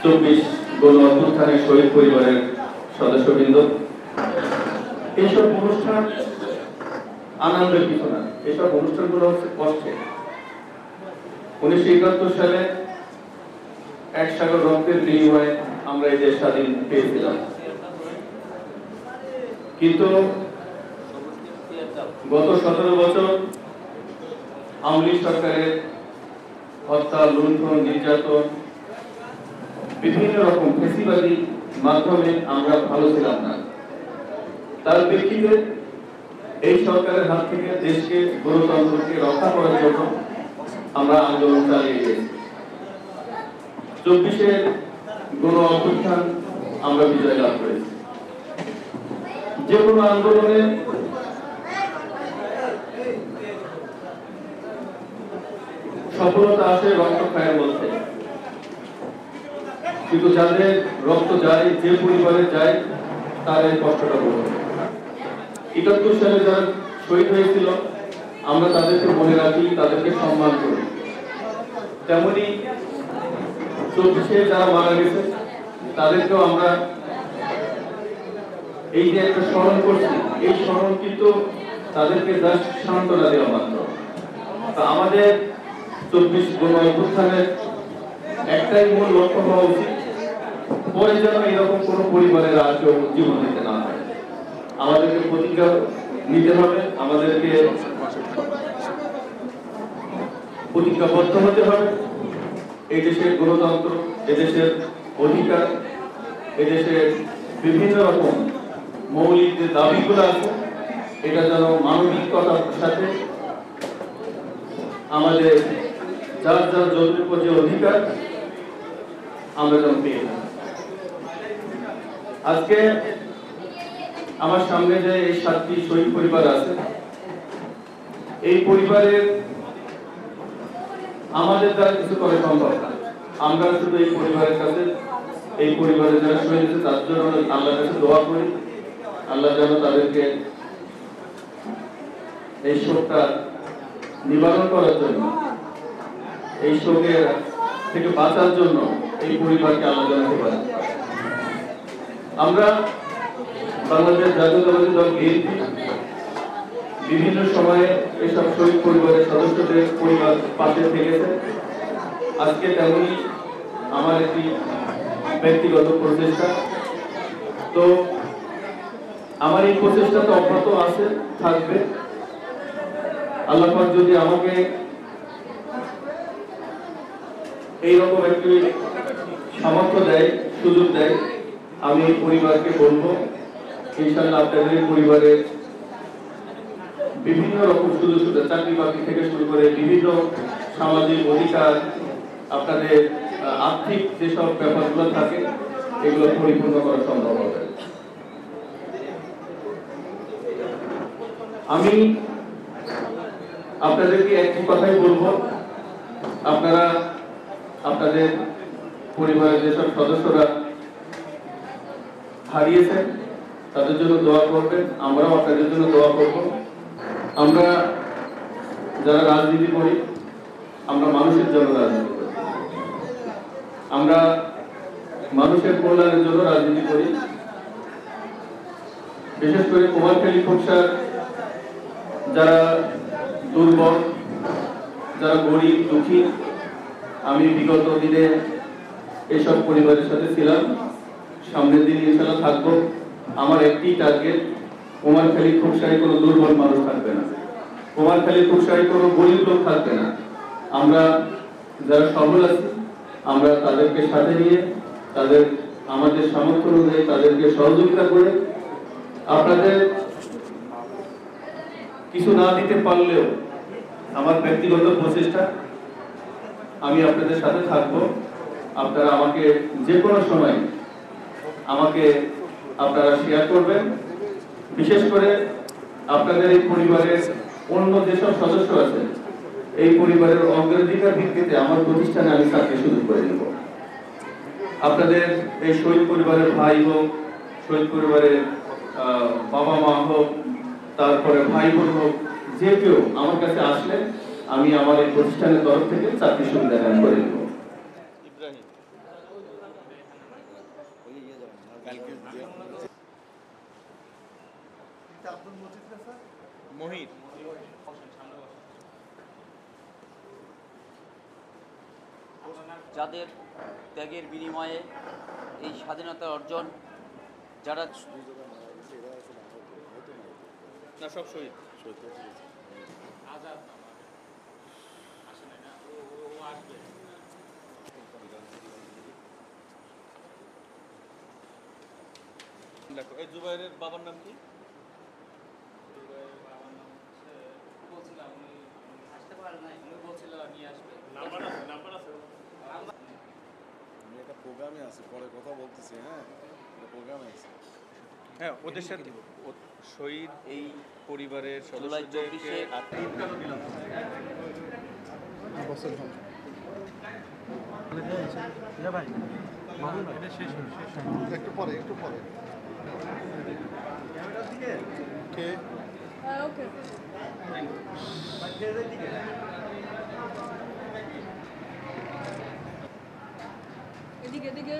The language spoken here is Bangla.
24 গণ অভ্যুত্থানের শহীদ পরিবারের সদস্যবৃন্দ, এইসব অনুষ্ঠান আনন্দের কিছু না, এইসব অনুষ্ঠানগুলো হচ্ছে কষ্টের। 1971 সালে এক সাগর রক্তের বিনিময়ে আমরা এই দেশ স্বাধীন পেয়েছিলাম, কিন্তু গত 17 বছর আওয়ামী লীগ সরকারের হত্যা, লুণ্ঠন, নির্যাতন, বিভিন্ন রকম ফেসিবাদী মাধ্যমে আমরা ভালো ছিলাম না। তার প্রেক্ষিতে এই সরকারের হাত থেকে দেশকে, গণতন্ত্রকে রক্ষা করার জন্য আমরা আন্দোলন চালিয়ে গিয়েছি। 24-এর গণ অভ্যুত্থান আমরা বিজয় লাভ করেছি। যে কোনো আন্দোলনে সফলতা আসে রক্তক্ষয়ের মধ্যে, কিন্তু যাদের রক্ত যায়, যে পরিবারে যায়, তার এই কষ্টটা বড়। 71 সালে যারা শহীদ হয়েছিল আমরা তাদেরকে মনে রাখি, তাদেরকে সম্মান করি। তেমনি 24-এ যারা মারা গেছে তাদেরকেও আমরা এই যে একটা স্মরণ করছি, এই স্মরণ কিন্তু তাদেরকে জাস্ট সান্ত্বনা দেওয়া মাত্র। তা আমাদের 24 গণ অভ্যুত্থানের একটাই মূল লক্ষ্য হওয়া উচিত, পরে যেন এরকম কোন পরিবারের আর কেউ জীবন দিতে না হয়। আমাদেরকে প্রতিজ্ঞা নিতে হবে, আমাদেরকে প্রতিজ্ঞাবদ্ধ হতে হবে এই দেশের গণতন্ত্র, এদেশের অধিকার, এদেশের বিভিন্ন রকম মৌলিক যে দাবিগুলো আছে এটা যেন মানবিকতার সাথে আমাদের যার যার যতটুকু যে অধিকার আমরা যেন পেয়ে যাই। আজকে আমার সামনে যে এই 7টি শহীদ পরিবার আছে, এই পরিবারের আমাদের দ্বারা কিছু করা সম্ভব না। আমরা শুধু এই পরিবারের কাছে, এই পরিবারের যারা শহীদ হয়েছে তাদের জন্য আল্লাহর কাছে দোয়া করি, আল্লাহ যেন তাদেরকে এই শোকটা নিবারণ করার জন্য, এই শোকের থেকে বাঁচার জন্য এই পরিবারকে আল্লাহ জানাতে পারে। আমরা বাংলাদেশ জাতীয়তাবাদী দল বিএনপি বিভিন্ন সময়ে এসব শহীদ পরিবারের সদস্যদের পরিবার পাশে থেকেছে। আজকে তেমনি আমার একটি ব্যক্তিগত প্রচেষ্টা, তো আমার এই প্রচেষ্টা তো অব্যাহত আছে, থাকবে। আল্লাহ পাক যদি আমাকে এইরকম একটি সামর্থ্য দেয়, সুযোগ দেয়, আমি এই পরিবারকে বলবো ইনশাআল্লাহ আপনাদের পরিবারের বিভিন্ন রকম সুযোগ সুবিধা, চাকরি বাকরি থেকে শুরু করে বিভিন্ন সামাজিক অধিকার, আপনাদের আর্থিক যেসব ব্যাপারগুলো থাকে এগুলো পরিপূর্ণ করা সম্ভব হবে। আমি আপনাদেরকে একটি কথাই বলবো, আপনারা আপনাদের পরিবারের যেসব সদস্যরা হারিয়েছেন তাদের জন্য দোয়া করবেন, আমরাও আপনাদের জন্য দোয়া করব। আমরা যারা রাজনীতি করি আমরা মানুষের জন্য রাজনীতি করি, আমরা মানুষের কল্যাণের জন্য রাজনীতি করি। বিশেষ করে কুমারখালী খোকসার যারা দুর্বল, যারা গরিব দুঃখী, আমি বিগত দিনে এসব পরিবারের সাথে ছিলাম, সামনের দিন ইনশাআল্লাহ থাকবো। আমার একটি টার্গেট, কুমারখালী খোকসায় কোনো দুর্বল মানুষ থাকবে না, কুমারখালী খোকসায় কোনো গরিব লোক থাকবে না। আমরা যারা সবল আছি আমরা তাদেরকে সাথে নিয়ে আমাদের সামর্থ্য অনুযায়ী তাদেরকে সহযোগিতা করে, আপনাদের কিছু না দিতে পারলেও আমার ব্যক্তিগত প্রচেষ্টা, আমি আপনাদের সাথে থাকবো। আপনারা আমাকে যে কোনো সময় আমাকে আপনারা শেয়ার করবেন। বিশেষ করে আপনাদের এই পরিবারের অন্য যেসব সদস্য আছে এই পরিবারের অগ্রাধিকার ভিত্তিতে আমার প্রতিষ্ঠানে আমি চাকরি শুরু করে দেব। আপনাদের এই শহীদ পরিবারের ভাই হোক, শহীদ পরিবারের বাবা মা হোক, তারপরে ভাই বোন হোক, যে কেউ আমার কাছে আসলে আমি আমার এই প্রতিষ্ঠানের তরফ থেকে চাকরি সুবিধা দান করে দেব। মহির যাদের ত্যাগের বিনিময়ে এই স্বাধীনতা অর্জন, যারা না সব শহীদ দেখো এই জুবাইরের বাবার নাম কি? আমি একটা প্রোগ্রামে আছি, পরে কথা বলতেছি। হ্যাঁ, প্রোগ্রামে আছি। হ্যাঁ, ওদের সাথে শহীদ এই পরিবারের জুলাই 24-এ একটু পরে কে ওকে এদিকে